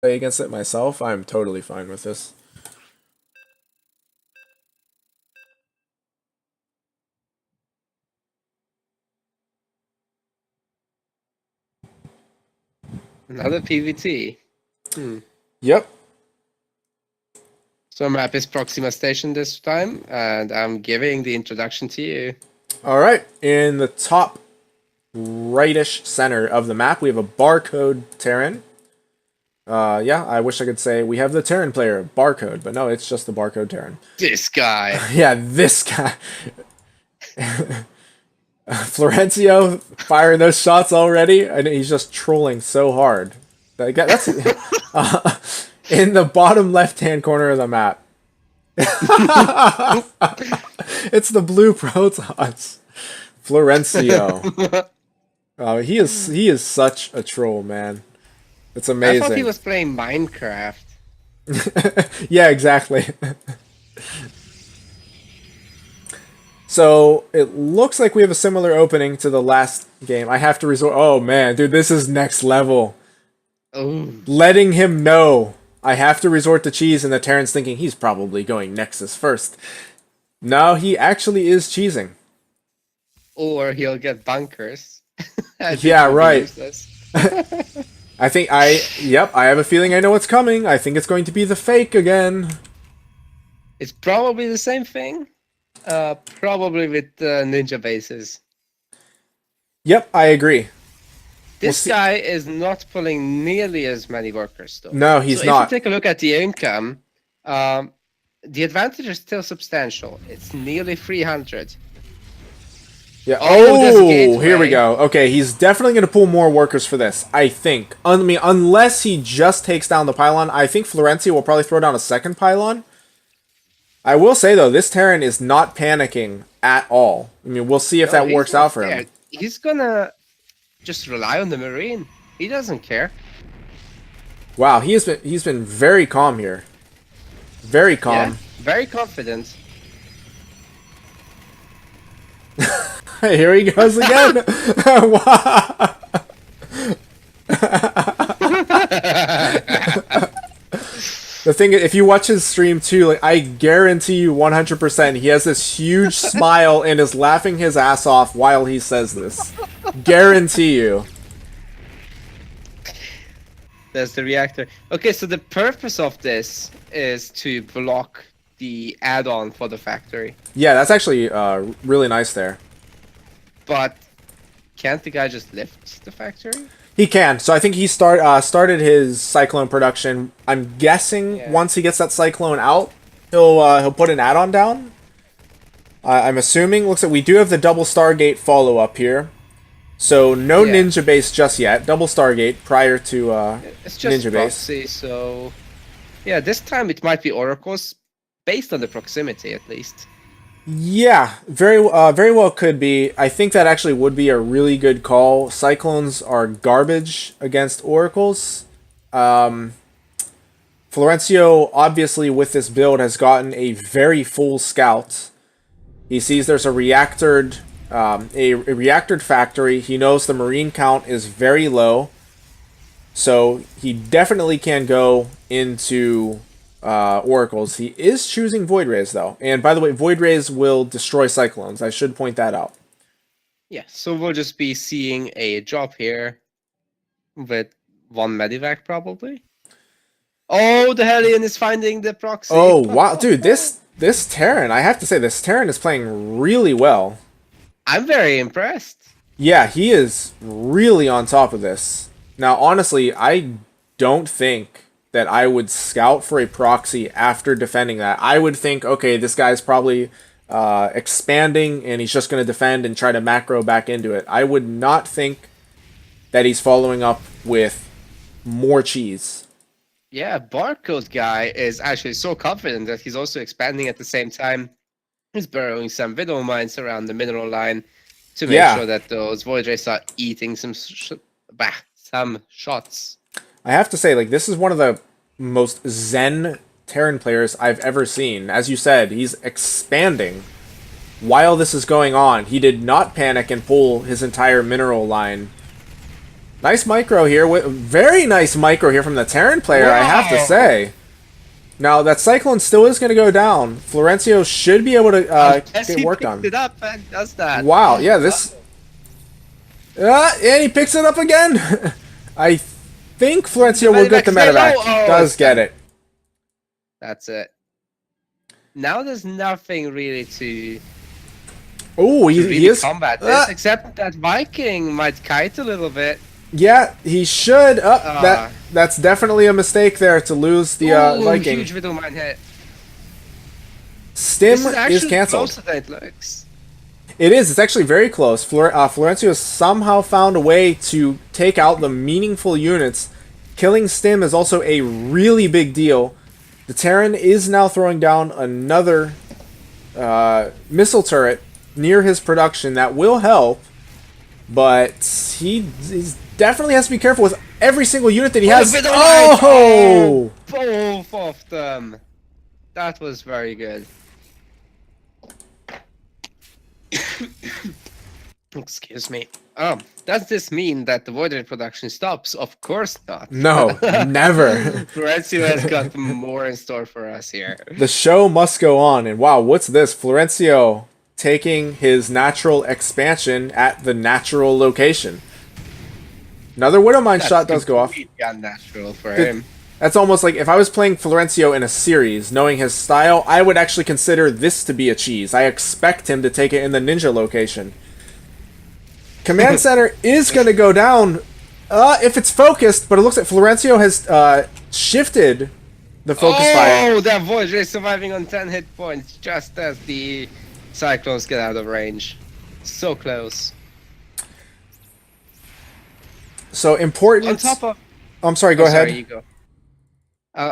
play against it myself, I'm totally fine with this. Another PvT. Yep. So map is Proxima Station this time, and I'm giving the introduction to you. All right. In the top rightish center of the map, we have a barcode Terran. Yeah, I wish I could say we have the Terran player, barcode, but no, it's just the barcode Terran. This guy. Yeah, this guy. Florencio firing those shots already, and he's just trolling so hard. That's in the bottom left-hand corner of the map. It's the blue Protons. Florencio. He is such a troll, man. It's amazing. I thought he was playing Minecraft. Yeah, exactly. So it looks like we have a similar opening to the last game. I have to resort. Oh man, dude, this is next level. Oh. Letting him know I have to resort to cheese, and the Terran's thinking he's probably going Nexus first. No, he actually is cheesing. Or he'll get bunkers. Yeah, right. Yep, I have a feeling I know what's coming. I think it's going to be the fake again. It's probably the same thing. Probably with ninja bases. Yep, I agree. This guy is not pulling nearly as many workers, though. No, he's not. If you take a look at the income, the advantage is still substantial. It's nearly 300. Yeah. Oh, here we go. Okay, he's definitely going to pull more workers for this, I think. I mean, unless he just takes down the pylon, I think Florencio will probably throw down a second pylon. I will say, though, this Terran is not panicking at all. I mean, we'll see if that works out for him. He's gonna just rely on the Marine. He doesn't care. Wow, he's been very calm here. Very calm. Yeah, very confident. Here he goes again. Wow. The thing is, if you watch his stream too, like I guarantee you 100% he has this huge smile and is laughing his ass off while he says this. Guarantee you. There's the reactor. Okay, so the purpose of this is to block the add-on for the factory. Yeah, that's actually really nice there. But can't the guy just lift the factory? He can. So I think he started his Cyclone production. I'm guessing once he gets that Cyclone out, he'll put an add-on down. I'm assuming. Looks like we do have the double Stargate follow-up here. So no Ninja Base just yet. Double Stargate prior to it's just Ninja proxy, Base. So yeah, this time it might be Oracles, based on the proximity at least. Yeah, very well could be. I think that actually would be a really good call. Cyclones are garbage against Oracles. Florencio, obviously, with this build, has gotten a very full scout. He sees there's a reactored factory. He knows the Marine count is very low. So he definitely can go into Oracles. He is choosing Void Rays, though. And by the way, Void Rays will destroy Cyclones. I should point that out. Yeah, so we'll just be seeing a drop here with one Medivac, probably. Oh, the Hellion is finding the proxy. Oh, wow. Dude, this Terran, I have to say, this Terran is playing really well. I'm very impressed. Yeah, he is really on top of this. Now, honestly, I don't think that I would scout for a proxy after defending that. I would think, okay, this guy's probably expanding and he's just going to defend and try to macro back into it. I would not think that he's following up with more cheese. Yeah, Barcode guy is actually so confident that he's also expanding at the same time. He's burrowing some Widow mines around the mineral line to make sure that those Void Rays are eating some shots. I have to say, like, this is one of the most zen Terran players I've ever seen. As you said, he's expanding while this is going on. He did not panic and pull his entire mineral line. Nice micro here. Very nice micro here from the Terran player, Wow. I have to say. Now, that Cyclone still is going to go down. Florencio should be able to get work done. It up and does that. Wow, yeah, this... and he picks it up again! I think Florencio will get the medevac. Does get it. That's it. Now there's nothing really to... Oh, he is... combat this, except that Viking might kite a little bit. Yeah, he should. That's definitely a mistake there to lose the Viking. Huge Widow Mine hit. Stim is cancelled. Closer than it looks. It is. It's actually very close. Florencio has somehow found a way to take out the meaningful units. Killing Stim is also a really big deal. The Terran is now throwing down another missile turret near his production that will help, but he's definitely has to be careful with every single unit that he has. Oh! Both of them. That was very good. Excuse me. Does this mean that the Void Ray production stops? Of course not. No, never. Florencio has got more in store for us here. The show must go on, and wow, what's this? Florencio taking his natural expansion at the natural location. Another Widowmine shot does go off. Unnatural for him. That's almost like if I was playing Florencio in a series, knowing his style, I would actually consider this to be a cheese. I expect him to take it in the ninja location. Command Center is going to go down if it's focused, but it looks like Florencio has shifted the focus fire. Oh, that Void Ray surviving on 10 hit points just as the Cyclones get out of range. So close. So important. On top of... I'm sorry, go ahead. Sorry, you go.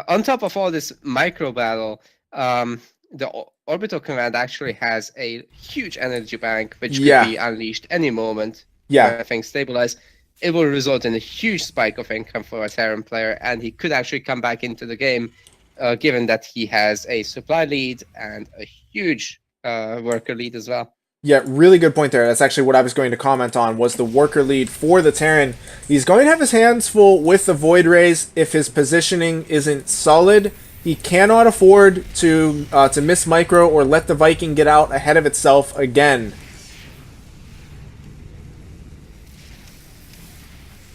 On top of all this micro battle, the orbital command actually has a huge energy bank which could be unleashed any moment. Yeah. Things stabilize. It will result in a huge spike of income for a Terran player, and he could actually come back into the game, given that he has a supply lead and a huge worker lead as well. Yeah, really good point there. That's actually what I was going to comment on, was the worker lead for the Terran. He's going to have his hands full with the Void Rays if his positioning isn't solid. He cannot afford to miss micro or let the Viking get out ahead of itself again.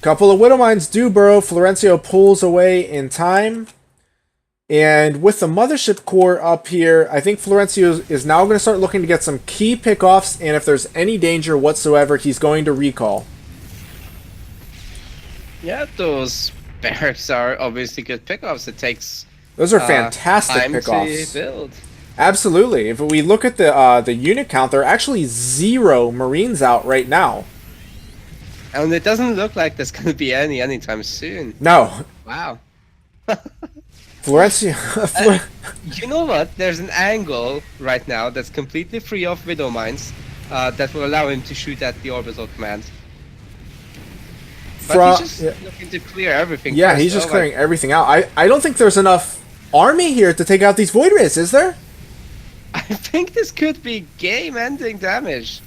Couple of Widowmines do burrow. Florencio pulls away in time. And with the Mothership Core up here, I think Florencio is now going to start looking to get some key pickoffs, and if there's any danger whatsoever, he's going to recall. Yeah, those barracks are obviously good pickoffs. It takes those are fantastic time pickoffs. to build. Absolutely. If we look at the unit count, there are actually 0 Marines out right now. And it doesn't look like there's going to be anytime soon. No. Wow. Florencio. You know what? There's an angle right now that's completely free of Widow Mines that will allow him to shoot at the orbital command. But he's just looking to clear everything. Yeah, first. he's just clearing everything out. I don't think there's enough army here to take out these Void Rays, is there? I think this could be game-ending damage.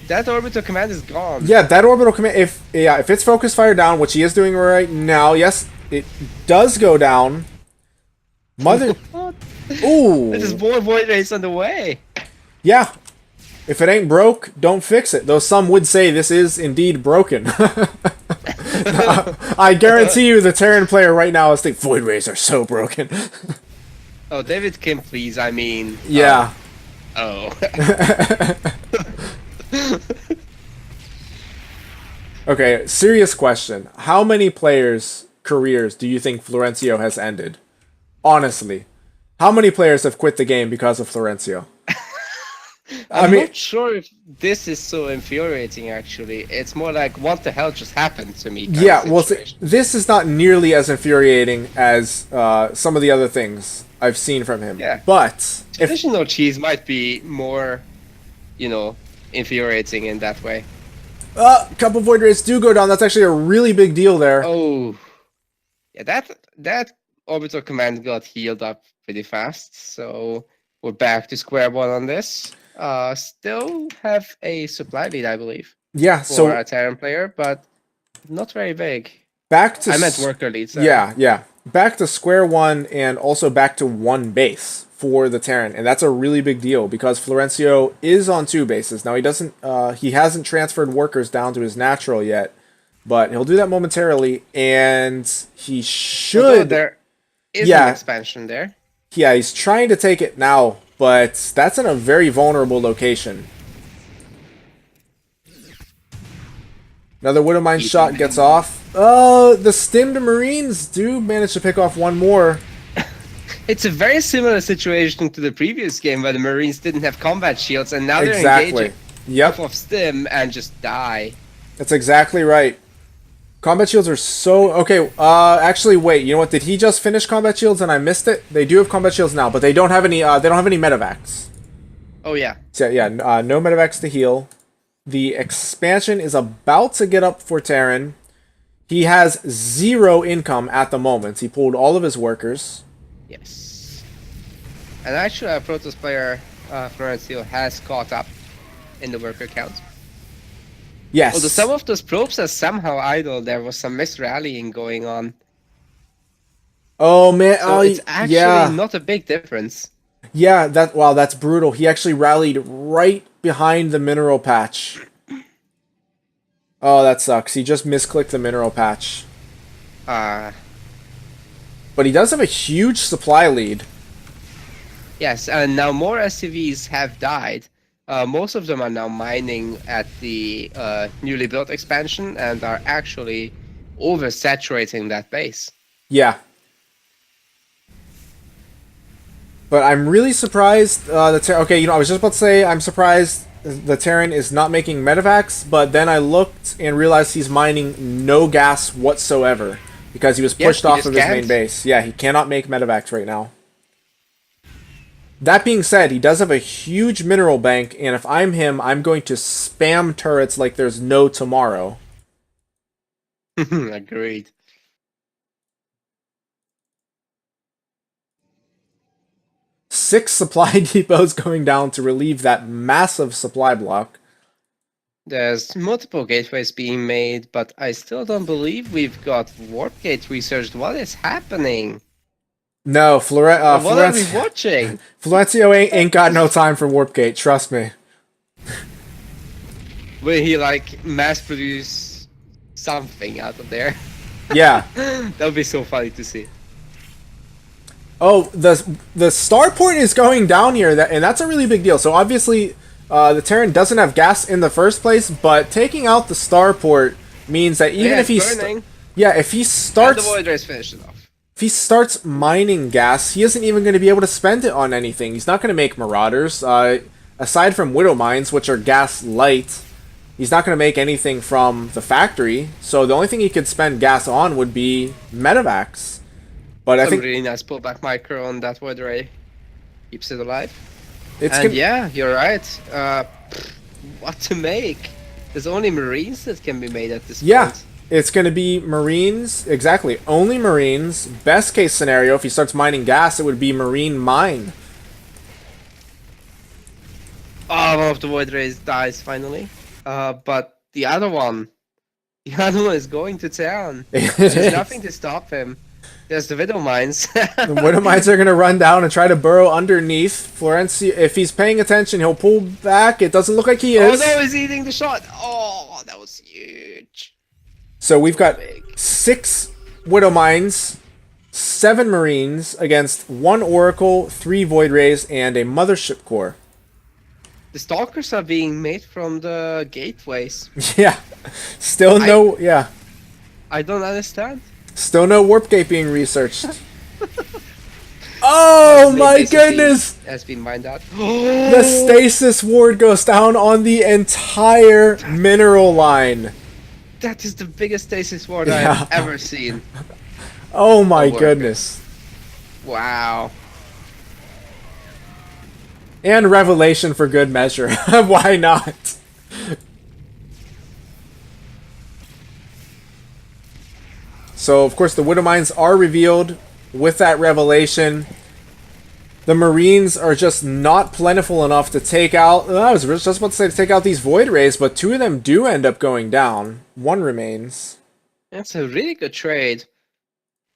That orbital command is gone. Yeah, that orbital command. If it's focus fire down, which he is doing right now, yes, it does go down. Mother. Ooh. There's more Void Rays on the way. Yeah. If it ain't broke, don't fix it. Though some would say this is indeed broken. I guarantee you the Terran player right now is thinking, Void Rays are so broken. Oh, David Kim, please. I mean... Yeah. Okay, serious question. How many players' careers do you think Florencio has ended? Honestly. How many players have quit the game because of Florencio? I'm not sure if this is so infuriating, actually. It's more like, what the hell just happened to me? Yeah, well, this is not nearly as infuriating as some of the other things I've seen from him. Yeah. But traditional cheese might be more, infuriating in that way. A couple Void Rays do go down. That's actually a really big deal there. Oh. Yeah, that orbital command got healed up pretty fast, so we're back to square one on this. Still have a supply lead, I believe. Yeah, for a Terran player, but not very big. Back to I meant worker lead. Sorry. yeah. Back to square one, and also back to one base for the Terran, and that's a really big deal because Florencio is on 2 bases now. He hasn't transferred workers down to his natural yet, but he'll do that momentarily, and he should. Although there is an expansion there. Yeah, he's trying to take it now, but that's in a very vulnerable location. Another Widowmine shot gets off. The stimmed Marines do manage to pick off one more. It's a very similar situation to the previous game where the Marines didn't have combat shields, and now they're engaging off of stim and just die. That's exactly right. Combat shields are so... Okay, actually, wait. You know what? Did he just finish combat shields and I missed it? They do have combat shields now, but they don't have any medevacs. Oh, yeah. So, yeah, no medevacs to heal. The expansion is about to get up for Terran. He has 0 income at the moment. He pulled all of his workers. Yes. And actually, our Protoss player, Florencio, has caught up in the worker count. Yes. Although some of those probes are somehow idle, there was some misrallying going on. Oh, man. So it's actually not a big difference. Yeah, that's brutal. He actually rallied right behind the mineral patch. Oh, that sucks. He just misclicked the mineral patch. But he does have a huge supply lead. Yes, and now more SCVs have died. Most of them are now mining at the newly built expansion and are actually oversaturating that base. Yeah. But I'm really surprised okay, I was just about to say I'm surprised the Terran is not making medevacs, but then I looked and realized he's mining no gas whatsoever because he was pushed off of his main base. Yeah, he cannot make medevacs right now. That being said, he does have a huge mineral bank, and if I'm him, I'm going to spam turrets like there's no tomorrow. Agreed. Six supply depots going down to relieve that massive supply block. There's multiple gateways being made, but I still don't believe we've got warp gate researched. What is happening? No, what are we watching? Florencio ain't got no time for warp gate. Trust me. Will he like mass produce something out of there? Yeah, that would be so funny to see. Oh, the starport is going down here, and that's a really big deal. So obviously, the Terran doesn't have gas in the first place, but taking out the starport means that even if he's if he starts, and the void race finished it off. If he starts mining gas, he isn't even going to be able to spend it on anything. He's not going to make Marauders. Aside from Widow Mines, which are gas light, he's not going to make anything from the factory. So the only thing he could spend gas on would be medevacs. But I think really nice pullback micro on that void ray keeps it alive. Yeah, you're right. What to make? There's only Marines that can be made at this point. It's going to be Marines. Exactly. Only Marines. Best case scenario, if he starts mining gas, it would be Marine mine. Oh, one of the void rays dies finally. But the other one is going to town. There's nothing to stop him. There's the Widow Mines. The Widow Mines are going to run down and try to burrow underneath. Florencio, if he's paying attention, he'll pull back. It doesn't look like he is. Oh no, he's eating the shot. Oh, that was huge. So we've got 6 Widow Mines, 7 Marines against 1 Oracle, 3 Void Rays, and a Mothership Core. The Stalkers are being made from the gateways. Yeah. Still no... Yeah. I don't understand. Still no warp gate being researched. Oh my goodness! Has been mined out. The stasis ward goes down on the entire mineral line. That is the biggest stasis ward I've ever seen. Oh my goodness. Wow. And Revelation for good measure. Why not? So, of course, the Widow Mines are revealed with that revelation. The Marines are just not plentiful enough to take out... I was just about to say to take out these Void Rays, but 2 of them do end up going down. 1 remains. That's a really good trade.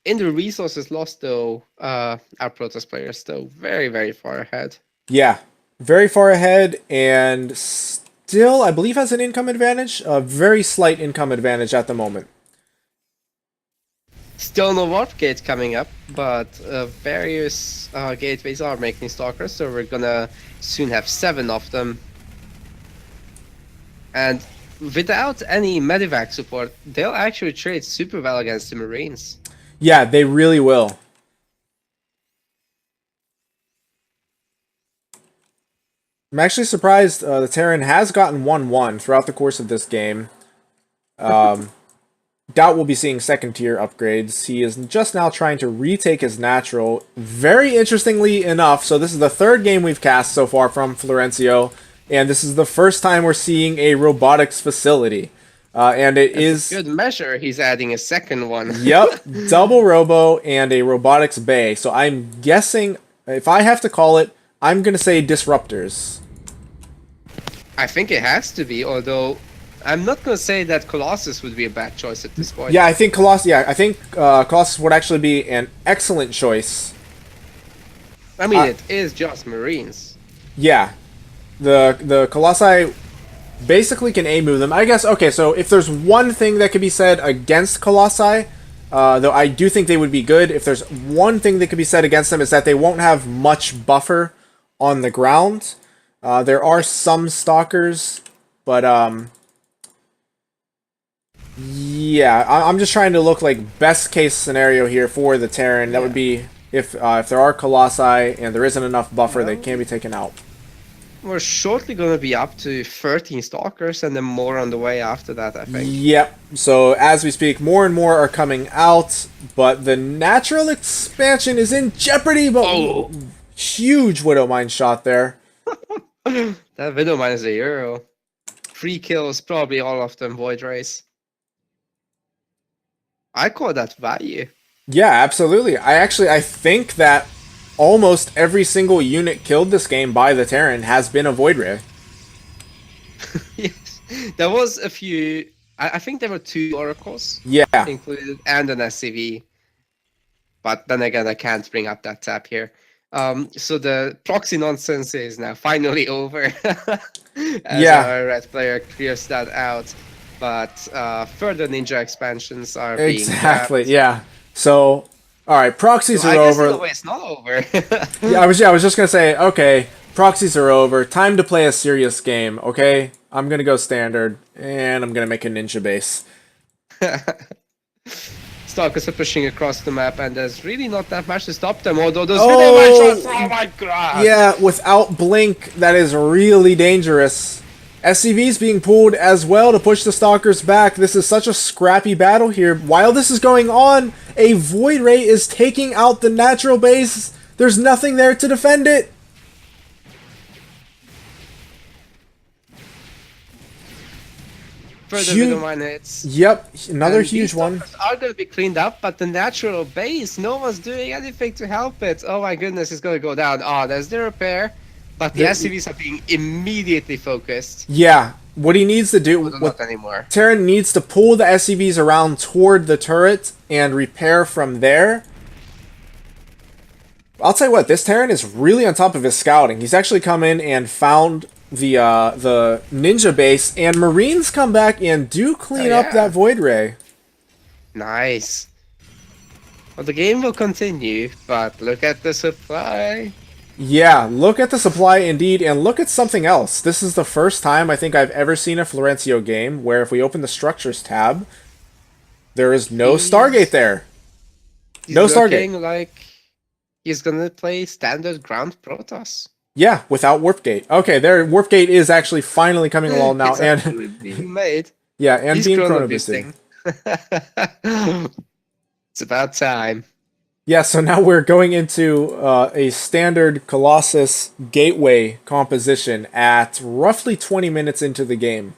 In the resources lost, though, our Protoss players still very, very far ahead. Yeah, very far ahead, and still, I believe, has an income advantage. A very slight income advantage at the moment. Still no warp gate coming up, but various gateways are making stalkers, so we're gonna soon have 7 of them. And without any medevac support, they'll actually trade super well against the Marines. Yeah, they really will. I'm actually surprised the Terran has gotten 1-1 throughout the course of this game. Doubt we'll be seeing second tier upgrades. He is just now trying to retake his natural. Very interestingly enough, so this is the third game we've cast so far from Florencio, and this is the first time we're seeing a robotics facility. And it is good measure. He's adding a second one. Yep, double robo and a robotics bay. So I'm guessing, if I have to call it, I'm going to say disruptors. I think it has to be, although I'm not going to say that Colossus would be a bad choice at this point. Yeah, I think Colossus. Yeah, I think Colossus would actually be an excellent choice. I mean, it is just Marines. Yeah, the Colossi basically can A-move them. I guess. Okay, so if there's one thing that could be said against Colossi, though I do think they would be good. If there's one thing that could be said against them, is that they won't have much buffer on the ground. There are some stalkers, but yeah, I'm just trying to look like best case scenario here for the Terran. That would be if there are Colossi and there isn't enough buffer, they can be taken out. We're shortly going to be up to 13 stalkers and then more on the way after that, I think. Yep. So as we speak, more and more are coming out, but the natural expansion is in jeopardy. But huge Widowmine shot there. That Widowmine is a hero. 3 kills, probably all of them Void Rays. I call that value. Yeah, absolutely. I think that almost every single unit killed this game by the Terran has been a Void Ray. Yes. There was a few... I think there were 2 Oracles included and an SCV. But then again, I can't bring up that tab here. So the proxy nonsense is now finally over. As our red player clears that out. But further ninja expansions are being grabbed. Yeah. So, all right, proxies are over. In a way, it's not over. I was just gonna say, okay, proxies are over. Time to play a serious game. Okay, I'm gonna go standard, and I'm gonna make a ninja base. Stalkers are pushing across the map, and there's really not that much to stop them. Although those shots, oh my god! Yeah, without blink, that is really dangerous. SCV's being pulled as well to push the Stalkers back. This is such a scrappy battle here. While this is going on, a Void Ray is taking out the natural base. There's nothing there to defend it. Further Widowmine hits. Yep, another huge one. Are going to be cleaned up, but the natural base, no one's doing anything to help it. Oh my goodness, it's going to go down. Oh, there's the repair. But the SCVs are being immediately focused. Yeah, what he needs to do... Not anymore. Terran needs to pull the SCVs around toward the turret and repair from there. I'll tell you what, this Terran is really on top of his scouting. He's actually come in and found the ninja base, and Marines come back and do clean up that Void Ray. Nice. Well, the game will continue, but look at the supply. Yeah, look at the supply indeed, and look at something else. This is the first time I think I've ever seen a Florencio game where if we open the Structures tab, there is no Stargate there. No Stargate. Like he's gonna play standard ground Protoss. Yeah, without Warp Gate. Okay, there Warp Gate is actually finally coming along now, and being made. Yeah, and being chrono-boosted. It's about time. Yeah, so now we're going into a standard Colossus gateway composition at roughly 20 minutes into the game.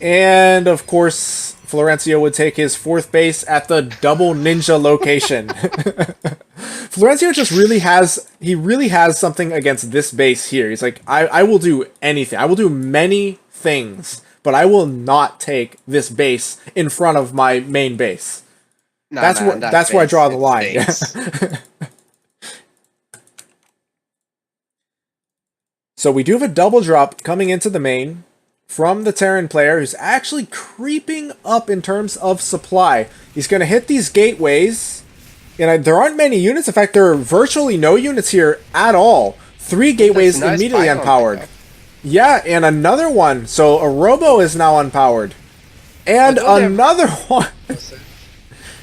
And, of course, Florencio would take his 4th base at the double ninja location. Florencio just really has something against this base here. He's like, I will do anything. I will do many things, but I will not take this base in front of my main base. Nah, that's where I draw the line. So we do have a double drop coming into the main from the Terran player, who's actually creeping up in terms of supply. He's going to hit these gateways, and there aren't many units. In fact, there are virtually no units here at all. 3 gateways immediately unpowered. Yeah, and another one. So a Robo is now unpowered. And another one.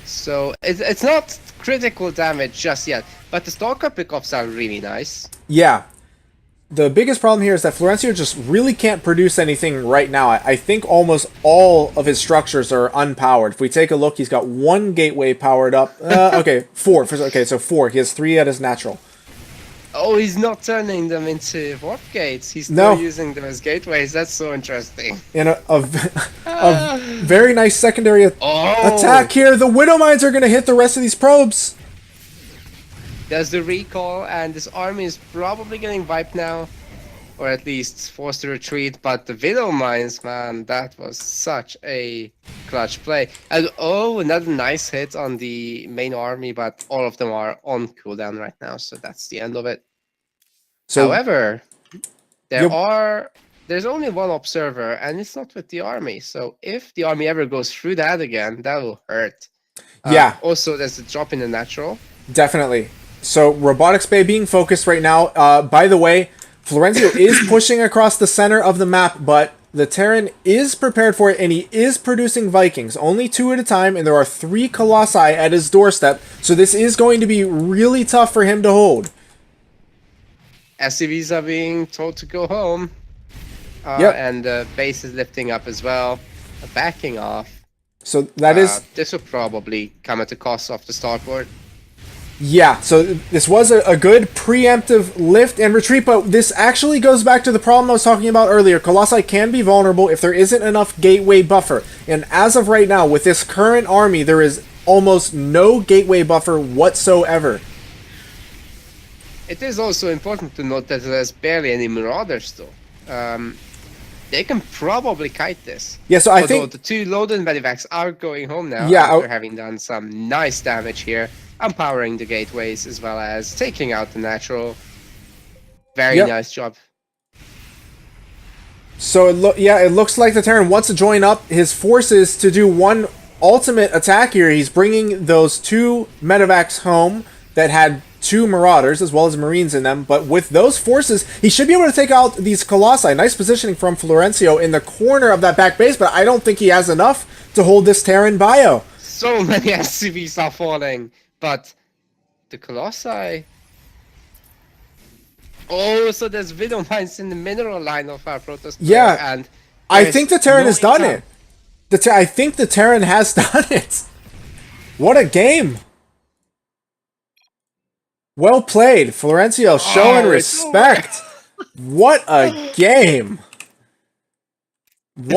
So it's not critical damage just yet, but the Stalker pickups are really nice. Yeah. The biggest problem here is that Florencio just really can't produce anything right now. I think almost all of his structures are unpowered. If we take a look, he's got 1 gateway powered up. Okay, 4. Okay, so 4. He has 3 at his natural. Oh, he's not turning them into warp gates. He's still using them as gateways. That's so interesting. And a very nice secondary attack here. The Widow Mines are going to hit the rest of these probes. There's the recall, and this army is probably getting wiped now, or at least forced to retreat. But the Widow Mines, man, that was such a clutch play. And another nice hit on the main army, but all of them are on cooldown right now, so that's the end of it. So, however, there's only 1 observer, and it's not with the army. So if the army ever goes through that again, that will hurt. Yeah. Also, there's a drop in the natural. Definitely. So Robotics Bay being focused right now. By the way, Florencio is pushing across the center of the map, but the Terran is prepared for it, and he is producing Vikings. Only 2 at a time, and there are 3 Colossi at his doorstep. So this is going to be really tough for him to hold. SCVs are being told to go home. And the base is lifting up as well. Backing off. So that is... This will probably come at the cost of the starboard. Yeah, so this was a good preemptive lift and retreat, but this actually goes back to the problem I was talking about earlier. Colossi can be vulnerable if there isn't enough gateway buffer. And as of right now, with this current army, there is almost no gateway buffer whatsoever. It is also important to note that there's barely any Marauders, though. They can probably kite this. Yeah, so I think the 2 loaded medivacs are going home now. Yeah, after having done some nice damage here. Empowering the gateways as well as taking out the natural. Very nice job. So it looks like the Terran wants to join up his forces to do one ultimate attack here. He's bringing those 2 medevacs home that had 2 Marauders as well as Marines in them. But with those forces, he should be able to take out these Colossi. Nice positioning from Florencio in the corner of that back base, but I don't think he has enough to hold this Terran bio. So many SCVs are falling. But the Colossi... Oh, so there's Widow Mines in the mineral line of our Protest player, yeah, and I think the Terran has done it. I think the Terran has done it. What a game. Well played, Florencio, showing respect. What a game. What